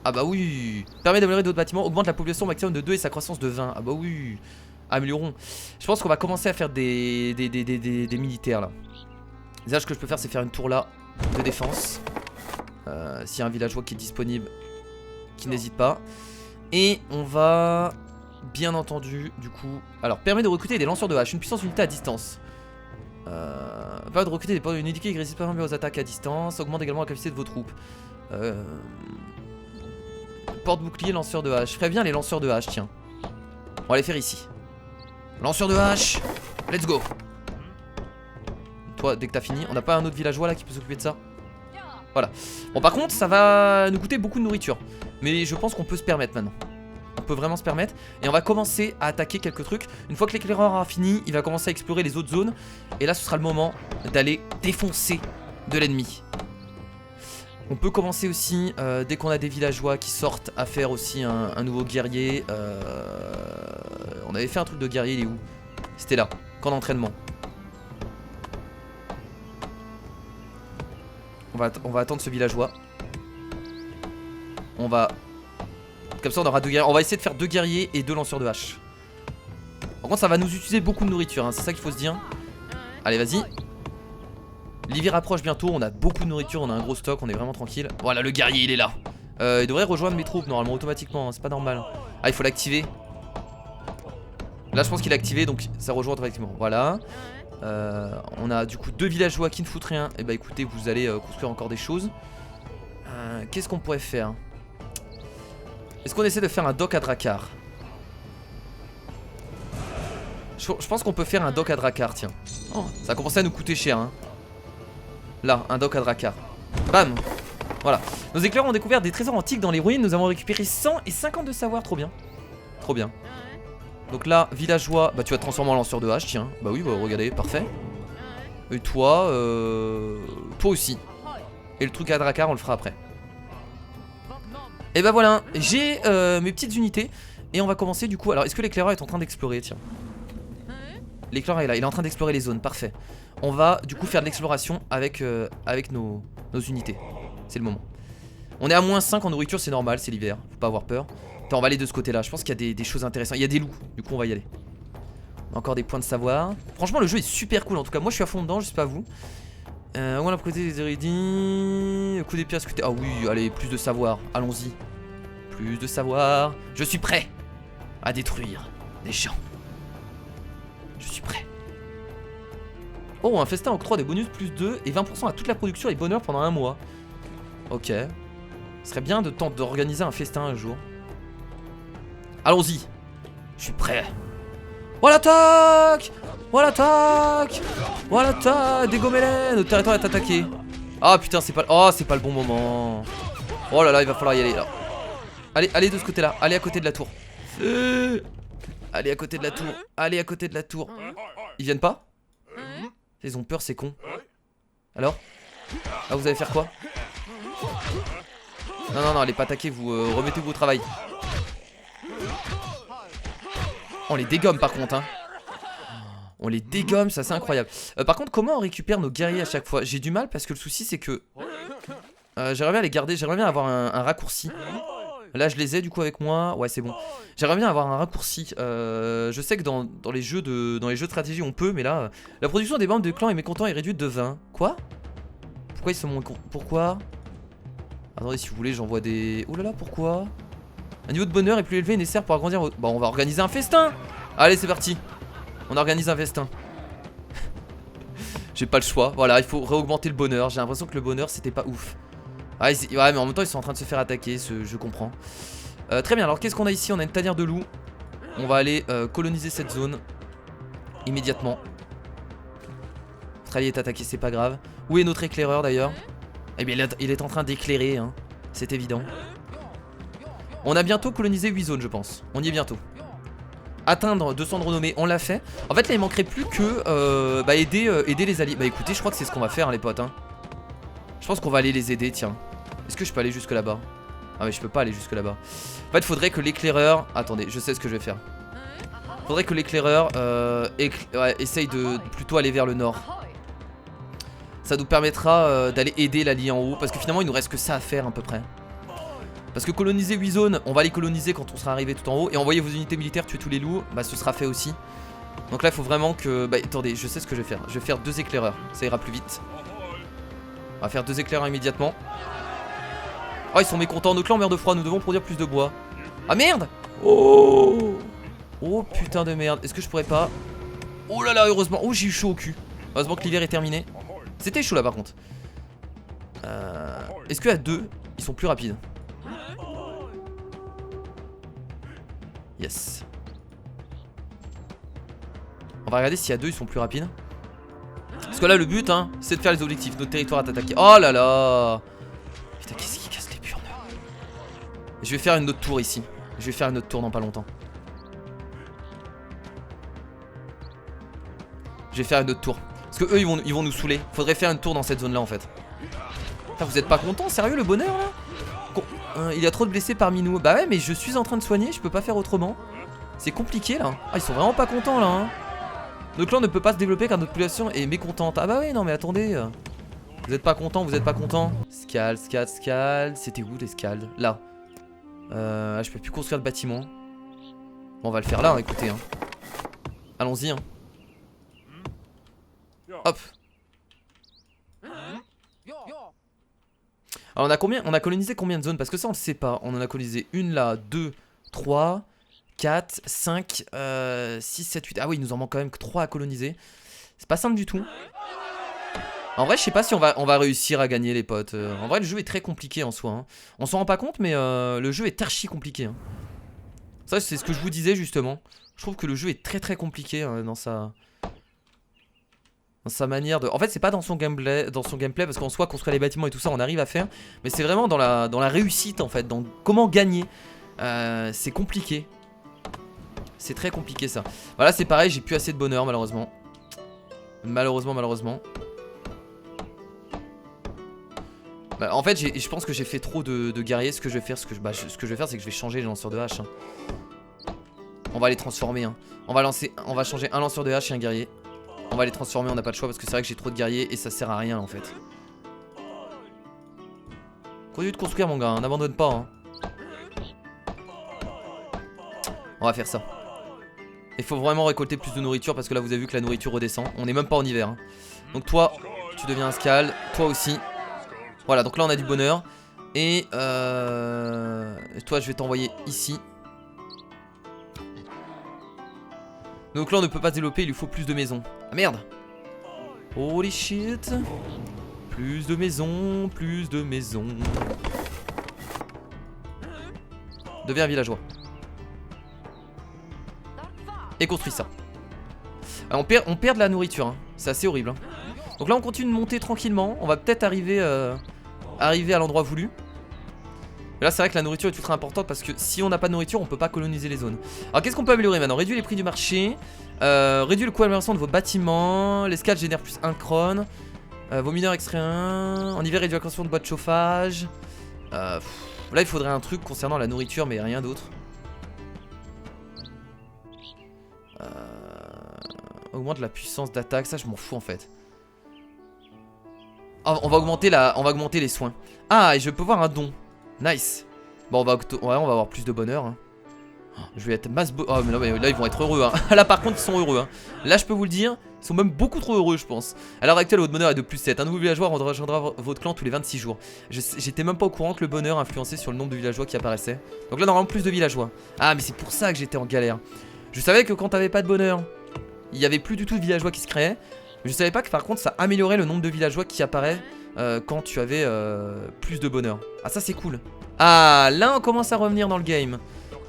Ah bah oui. Permet d'améliorer d'autres bâtiments. Augmente la population maximum de 2 et sa croissance de 20. Ah bah oui. Améliorons. Je pense qu'on va commencer à faire des militaires là. Déjà ce que je peux faire c'est faire une tour là de défense. S'il y a un villageois qui est disponible, qui n'hésite pas. Et on va bien entendu du coup. Alors permet de recruter des lanceurs de hache. Une puissance unité à distance. Permet de recruter des portes unités qui résistent pas aux attaques à distance. Augmente également la capacité de vos troupes. Porte-bouclier, lanceur de hache. Je ferais bien les lanceurs de hache, tiens. On va les faire ici. Lanceur de hache. Let's go. Toi, dès que t'as fini, on n'a pas un autre villageois là qui peut s'occuper de ça? Voilà. Bon, par contre, ça va nous coûter beaucoup de nourriture. Mais je pense qu'on peut se permettre maintenant. On peut vraiment se permettre. Et on va commencer à attaquer quelques trucs. Une fois que l'éclaireur aura fini, il va commencer à explorer les autres zones. Et là, ce sera le moment d'aller défoncer de l'ennemi. On peut commencer aussi, dès qu'on a des villageois qui sortent, à faire aussi un nouveau guerrier. On avait fait un truc de guerrier, il est où? C'était là, camp d'entraînement. On va attendre ce villageois. On va... Comme ça on aura 2 guerriers. On va essayer de faire 2 guerriers et 2 lanceurs de hache. Par contre ça va nous utiliser beaucoup de nourriture, hein, c'est ça qu'il faut se dire. Allez vas-y. L'hiver approche bientôt, on a beaucoup de nourriture, on a un gros stock, on est vraiment tranquille. Voilà, le guerrier il est là. Il devrait rejoindre mes troupes normalement automatiquement, hein, c'est pas normal. Ah, il faut l'activer. Là je pense qu'il est activé donc ça rejoint automatiquement. Voilà. On a du coup 2 villageois qui ne foutent rien. Et bah écoutez, vous allez construire encore des choses. Qu'est-ce qu'on pourrait faire? Est-ce qu'on essaie de faire un dock à Drakkar? Je pense qu'on peut faire un dock à Drakkar, tiens. Oh, ça a commencé à nous coûter cher, hein. Là, un dock à Drakkar. Bam. Voilà. Nos éclaireurs ont découvert des trésors antiques dans les ruines. Nous avons récupéré 100 et 50 de savoir. Trop bien. Trop bien. Donc là, villageois, bah tu vas te transformer en lanceur de hache, tiens. Bah oui, bah regardez, parfait. Et toi, toi aussi. Et le truc à Drakkar, on le fera après. Et bah voilà, j'ai mes petites unités. Et on va commencer du coup. Alors, est-ce que l'éclaireur est en train d'explorer? Tiens. L'éclaireur est là, il est en train d'explorer les zones, parfait. On va du coup faire de l'exploration avec, avec nos unités. C'est le moment. On est à -5 en nourriture, c'est normal, c'est l'hiver, faut pas avoir peur. Attends, on va aller de ce côté là, je pense qu'il y a des choses intéressantes. Il y a des loups, du coup on va y aller. Encore des points de savoir. Franchement le jeu est super cool, en tout cas moi je suis à fond dedans, je sais pas vous. On a côté des érudits. Coup d'épée à scruter. Ah oui, allez, plus de savoir, allons-y. Plus de savoir. Je suis prêt à détruire des gens. Je suis prêt. Oh, un festin octroie des bonus +2 et 20% à toute la production et bonheur pendant un mois. Ok. Ce serait bien de tenter d'organiser un festin un jour. Allons-y. Je suis prêt. Voilà, l'attaque. Voilà, l'attaque. Voilà, l'attaque. Dégommez-les. Notre territoire est attaqué. Ah putain, c'est pas... Oh, c'est pas le bon moment. Oh là là, il va falloir y aller là. Allez, allez de ce côté-là. Allez à côté de la tour. Allez à côté de la tour. Allez à côté de la tour. Ils viennent pas? Ils ont peur, c'est con. Alors? Ah, vous allez faire quoi? Non, non, non, allez pas attaquer, vous remettez-vous au travail. On les dégomme par contre, hein. On les dégomme, ça c'est incroyable. Par contre, comment on récupère nos guerriers à chaque fois? J'ai du mal parce que le souci c'est que j'aimerais bien les garder, j'aimerais bien avoir un raccourci. Là je les ai du coup avec moi, ouais c'est bon. J'aimerais bien avoir un raccourci. Je sais que dans les jeux de stratégie on peut, mais là la production des membres de clan et mécontents est réduite de 20. Quoi? Pourquoi ils sont moins... Pourquoi? Attendez, si vous voulez j'envoie des... Oh là là, pourquoi? Un niveau de bonheur est plus élevé et nécessaire pour agrandir... Bon, on va organiser un festin. Allez, c'est parti. On organise un festin. J'ai pas le choix. Voilà, il faut réaugmenter le bonheur. J'ai l'impression que le bonheur c'était pas ouf. Ah, ouais, mais en même temps ils sont en train de se faire attaquer, je comprends. Très bien, alors qu'est-ce qu'on a ici? On a une tanière de loups. On va aller coloniser cette zone immédiatement. Australie est attaqué, c'est pas grave. Où est notre éclaireur d'ailleurs? Eh bien il est en train d'éclairer, hein. C'est évident. On a bientôt colonisé 8 zones je pense. On y est bientôt. Atteindre 200 de renommée, on l'a fait. En fait là il manquerait plus que aider les alliés. Bah écoutez, je crois que c'est ce qu'on va faire hein, les potes hein. Je pense qu'on va aller les aider, tiens. Est-ce que je peux aller jusque là-bas? Ah mais je peux pas aller jusque là-bas. En fait faudrait que l'éclaireur... Attendez, je sais ce que je vais faire. Faudrait que l'éclaireur essaye de plutôt aller vers le nord. Ça nous permettra d'aller aider l'allié en haut. Parce que finalement il nous reste que ça à faire à peu près. Parce que coloniser 8 zones, on va les coloniser quand on sera arrivé tout en haut. Et envoyer vos unités militaires tuer tous les loups, bah ce sera fait aussi. Donc là il faut vraiment que... Bah attendez, je sais ce que je vais faire. Je vais faire 2 éclaireurs, ça ira plus vite. On va faire 2 éclaireurs immédiatement. Oh ils sont mécontents, nos clans meurent de froid, nous devons produire plus de bois. Ah merde! Oh! Oh putain de merde, est-ce que je pourrais pas... Oh là là, heureusement, oh j'ai eu chaud au cul. Heureusement que l'hiver est terminé. C'était chaud là par contre. Est-ce qu'à 2, ils sont plus rapides? Yes. On va regarder si à 2 ils sont plus rapides. Parce que là le but hein, c'est de faire les objectifs. Notre territoire est attaqué. Oh là là. Putain, qu'est-ce qui casse les burnes? Je vais faire une autre tour ici. Je vais faire une autre tour dans pas longtemps. Je vais faire une autre tour. Parce que eux ils vont nous saouler. Faudrait faire une tour dans cette zone là en fait. Putain, vous êtes pas content? Sérieux le bonheur là? Il y a trop de blessés parmi nous. Bah ouais mais je suis en train de soigner, je peux pas faire autrement. C'est compliqué là. Ah ils sont vraiment pas contents là hein. Notre clan ne peut pas se développer car notre population est mécontente. Ah bah oui non mais attendez. Vous êtes pas content, vous êtes pas content. Scald, scald, scald. C'était où les scalds? Là. Je peux plus construire de bâtiment. Bon on va le faire là hein, écoutez hein. Allons-y hein. Hop. Alors on a combien? On a colonisé combien de zones? Parce que ça on le sait pas. On en a colonisé une là, 2, 3, 4, 5, 6, 7, 8. Ah oui il nous en manque quand même que 3 à coloniser. C'est pas simple du tout. En vrai je sais pas si on va réussir à gagner les potes. En vrai le jeu est très compliqué en soi hein. On s'en rend pas compte mais le jeu est archi compliqué hein. Ça c'est ce que je vous disais justement. Je trouve que le jeu est très compliqué hein, dans sa... Dans sa manière de... En fait c'est pas dans son gameplay parce qu'en soi construire les bâtiments et tout ça on arrive à faire. Mais c'est vraiment dans la réussite en fait, dans comment gagner. C'est compliqué. C'est très compliqué ça. Voilà c'est pareil, j'ai plus assez de bonheur malheureusement. Malheureusement. Bah, en fait je pense que j'ai fait trop de guerriers. Ce que je vais faire c'est que je vais changer les lanceurs de hache. On va les transformer On va changer un lanceur de hache et un guerrier. On va les transformer, on n'a pas le choix parce que c'est vrai que j'ai trop de guerriers et ça sert à rien en fait. Continue de construire mon gars, n'abandonne pas On va faire ça. Il faut vraiment récolter plus de nourriture parce que là vous avez vu que la nourriture redescend. On n'est même pas en hiver Donc toi, tu deviens un scal, toi aussi. Voilà, donc là on a du bonheur. Et toi je vais t'envoyer ici. Donc là on ne peut pas se développer, il lui faut plus de maisons. Ah merde. Holy shit. Plus de maisons, Deviens un villageois. Et construis ça. On perd de la nourriture C'est assez horrible Donc là on continue de monter tranquillement. On va peut-être arriver à l'endroit voulu. Mais là c'est vrai que la nourriture est ultra importante parce que si on n'a pas de nourriture on peut pas coloniser les zones. Alors qu'est-ce qu'on peut améliorer maintenant? Réduire les prix du marché, réduire le coût d'amélioration de vos bâtiments, l'escale génère plus 1 crone, vos mineurs extraient 1, en hiver réduire la consommation de bois de chauffage. Là il faudrait un truc concernant la nourriture mais rien d'autre. Augmente la puissance d'attaque, ça je m'en fous en fait. Oh, on va augmenter les soins. Ah et je peux voir un don. Nice. Bon on va avoir plus de bonheur Je vais être masse oh mais là ils vont être heureux Là par contre ils sont heureux Là je peux vous le dire, ils sont même beaucoup trop heureux je pense. À l'heure actuelle votre bonheur est de plus 7. Un nouveau villageois rejoindra votre clan tous les 26 jours. J'étais même pas au courant que le bonheur influençait sur le nombre de villageois qui apparaissaient. Donc là normalement plus de villageois. Ah mais c'est pour ça que j'étais en galère. Je savais que quand t'avais pas de bonheur il y avait plus du tout de villageois qui se créaient. Je savais pas que par contre ça améliorait le nombre de villageois qui apparaît quand tu avais plus de bonheur. Ah ça c'est cool. Ah là on commence à revenir dans le game.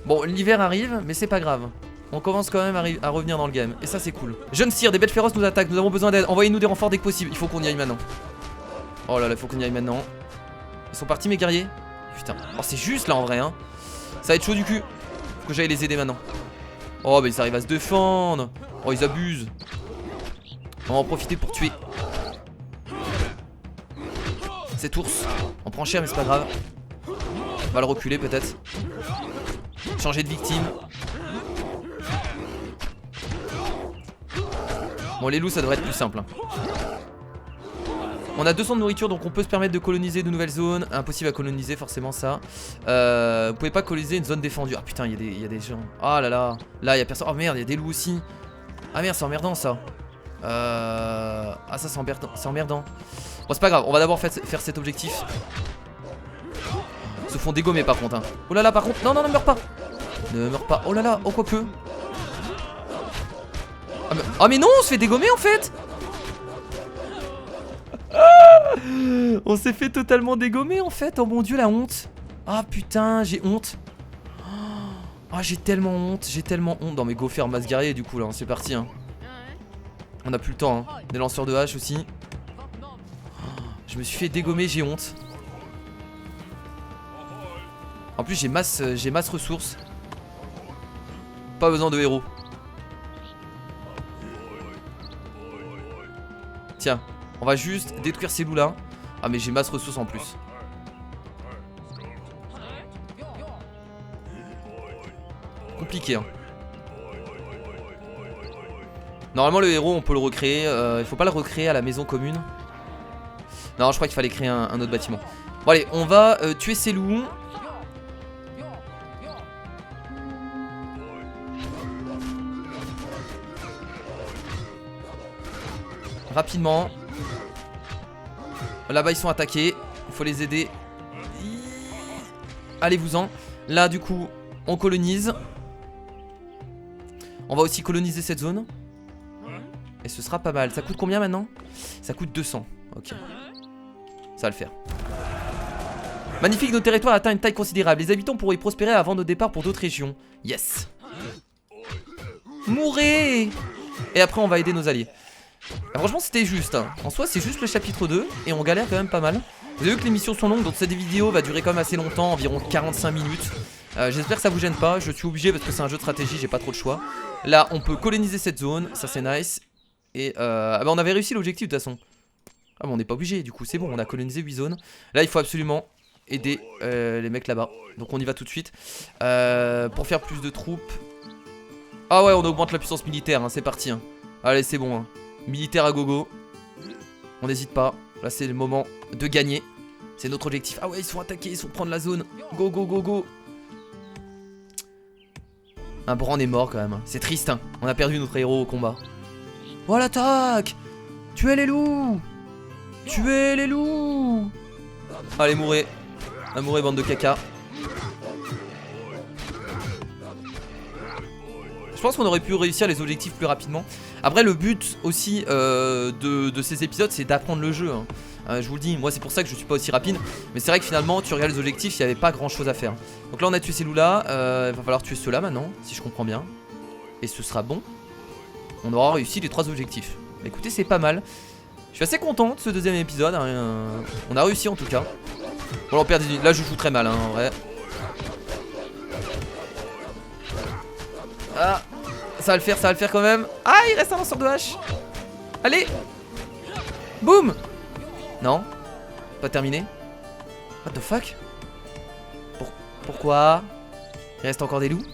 Bon l'hiver arrive mais c'est pas grave. On commence quand même à revenir dans le game. Et ça c'est cool. Jeune sire, des bêtes féroces nous attaquent. Nous avons besoin d'aide. Envoyez-nous des renforts dès que possible. Il faut qu'on y aille maintenant. Oh là là il faut qu'on y aille maintenant. Ils sont partis mes guerriers. Putain. Oh c'est juste là en vrai Ça va être chaud du cul. Faut que j'aille les aider maintenant. Oh mais ils arrivent à se défendre. Oh ils abusent. On va en profiter pour tuer cet ours. On prend cher mais c'est pas grave. On va le reculer peut-être. Changer de victime. Bon les loups ça devrait être plus simple On a 200 de nourriture donc on peut se permettre de coloniser de nouvelles zones. Impossible à coloniser forcément ça. Vous pouvez pas coloniser une zone défendue. Ah putain il y a des gens. Ah là là. Là il y a personne. Oh merde il y a des loups aussi. Ah merde c'est emmerdant ça. Ah ça c'est emmerdant. Bon c'est pas grave, on va d'abord faire cet objectif. Ils se font dégommer par contre Oh là là par contre, non ne meurs pas. Ne meurs pas, oh là là, oh quoi que. Ah mais non on se fait dégommer en fait. On s'est fait totalement dégommer en fait. Oh mon dieu la honte. Ah putain j'ai honte. Ah j'ai tellement honte. Non mais go faire masse guerrier du coup là, c'est parti On a plus le temps Des lanceurs de hache aussi. Je me suis fait dégommer, j'ai honte. En plus j'ai masse ressources. Pas besoin de héros. Tiens, on va juste détruire ces loups là. Ah mais j'ai masse ressources en plus. Compliqué Normalement le héros on peut le recréer. Il faut pas le recréer à la maison commune. Non je crois qu'il fallait créer un autre bâtiment. Bon allez on va tuer ces loups. Rapidement. Là-bas ils sont attaqués. Il faut les aider. Allez-vous-en. Là du coup on colonise. On va aussi coloniser cette zone. Et ce sera pas mal. Ça coûte combien maintenant? Ça coûte 200. Ok. Ça va le faire. Magnifique, notre territoire atteint une taille considérable. Les habitants pourront y prospérer avant notre départ pour d'autres régions. Yes. Mourez. Et après on va aider nos alliés. Ah, franchement c'était juste hein. En soi c'est juste le chapitre 2 et on galère quand même pas mal. Vous avez vu que les missions sont longues, donc cette vidéo va durer quand même assez longtemps, environ 45 minutes. J'espère que ça vous gêne pas, je suis obligé parce que c'est un jeu de stratégie, j'ai pas trop de choix. Là on peut coloniser cette zone, ça c'est nice. Et ah bah on avait réussi l'objectif de toute façon. Ah bah on n'est pas obligé du coup, c'est bon, on a colonisé 8 zones. Là il faut absolument aider les mecs là-bas. Donc on y va tout de suite. Pour faire plus de troupes. Ah ouais on augmente la puissance militaire, hein, c'est parti hein. Allez c'est bon hein. Militaire à gogo. On n'hésite pas, là c'est le moment de gagner. C'est notre objectif. Ah ouais ils sont attaqués, ils sont prendre la zone. Go go go go. Un Bran est mort quand même, c'est triste hein. On a perdu notre héros au combat. Oh l'attaque. Tuez les loups. Tuez les loups. Allez mourez. Mourez bande de caca. Je pense qu'on aurait pu réussir les objectifs plus rapidement. Après le but aussi de ces épisodes c'est d'apprendre le jeu hein. Je vous le dis, moi c'est pour ça que je suis pas aussi rapide. Mais c'est vrai que finalement tu regardes les objectifs, il n'y avait pas grand chose à faire. Donc là on a tué ces loups là, il va falloir tuer ceux-là maintenant, si je comprends bien. Et ce sera bon. On aura réussi les 3 objectifs. Bah, écoutez c'est pas mal. Je suis assez content de ce deuxième épisode hein. On a réussi en tout cas. Bon là on perd des unités, là je joue très mal hein, en vrai. Ah, ça va le faire quand même. Ah il reste un lanceur de hache. Allez. Boum. Non, pas terminé. What the fuck? Pourquoi? Il reste encore des loups?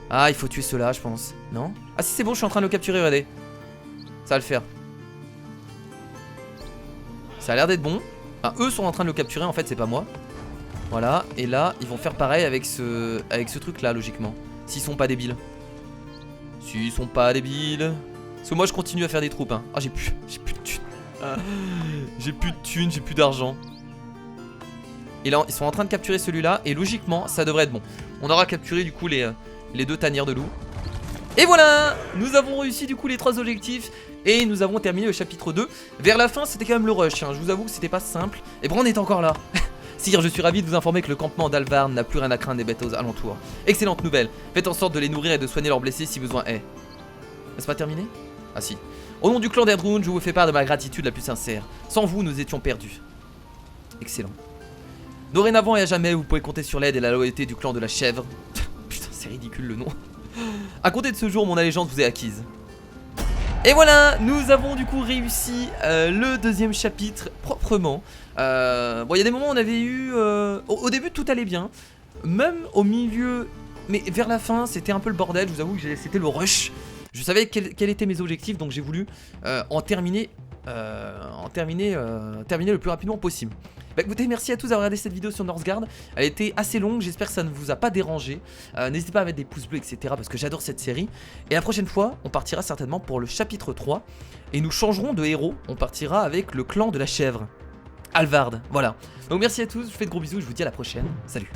Ah il faut tuer ceux-là je pense. Non? Ah si c'est bon je suis en train de le capturer, regardez. Ça va le faire. Ça a l'air d'être bon. Enfin eux sont en train de le capturer en fait c'est pas moi. Voilà et là ils vont faire pareil avec ce truc là logiquement. S'ils sont pas débiles. S'ils sont pas débiles. Parce que moi je continue à faire des troupes hein. Ah j'ai plus de thunes. J'ai plus de thunes, j'ai plus d'argent. Et là ils sont en train de capturer celui-là. Et logiquement ça devrait être bon. On aura capturé du coup les 2 tanières de loups. Et voilà. Nous avons réussi du coup les 3 objectifs. Et nous avons terminé le chapitre 2. Vers la fin c'était quand même le rush hein. Je vous avoue que c'était pas simple. Et Bran est encore là. Sire, je suis ravi de vous informer que le campement d'Alvard n'a plus rien à craindre des bêtes aux alentours. Excellente nouvelle. Faites en sorte de les nourrir et de soigner leurs blessés si besoin est. N'est-ce pas terminé? Ah si. Au nom du clan d'Erdrune, je vous fais part de ma gratitude la plus sincère. Sans vous, nous étions perdus. Excellent. Dorénavant et à jamais, vous pouvez compter sur l'aide et la loyauté du clan de la chèvre. Putain, c'est ridicule le nom. À compter de ce jour, mon allégeance vous est acquise. Et voilà, nous avons du coup réussi le deuxième chapitre proprement. Bon, il y a des moments où on avait eu... au début, tout allait bien. Même au milieu... Mais vers la fin, c'était un peu le bordel. Je vous avoue que c'était le rush. Je savais quels étaient mes objectifs, donc j'ai voulu terminer le plus rapidement possible. Bah écoutez, merci à tous d'avoir regardé cette vidéo sur Northgard. Elle était assez longue, j'espère que ça ne vous a pas dérangé. N'hésitez pas à mettre des pouces bleus, etc. parce que j'adore cette série. Et la prochaine fois, on partira certainement pour le chapitre 3. Et nous changerons de héros, on partira avec le clan de la chèvre. Alvard, voilà. Donc merci à tous, je vous fais de gros bisous, je vous dis à la prochaine. Salut.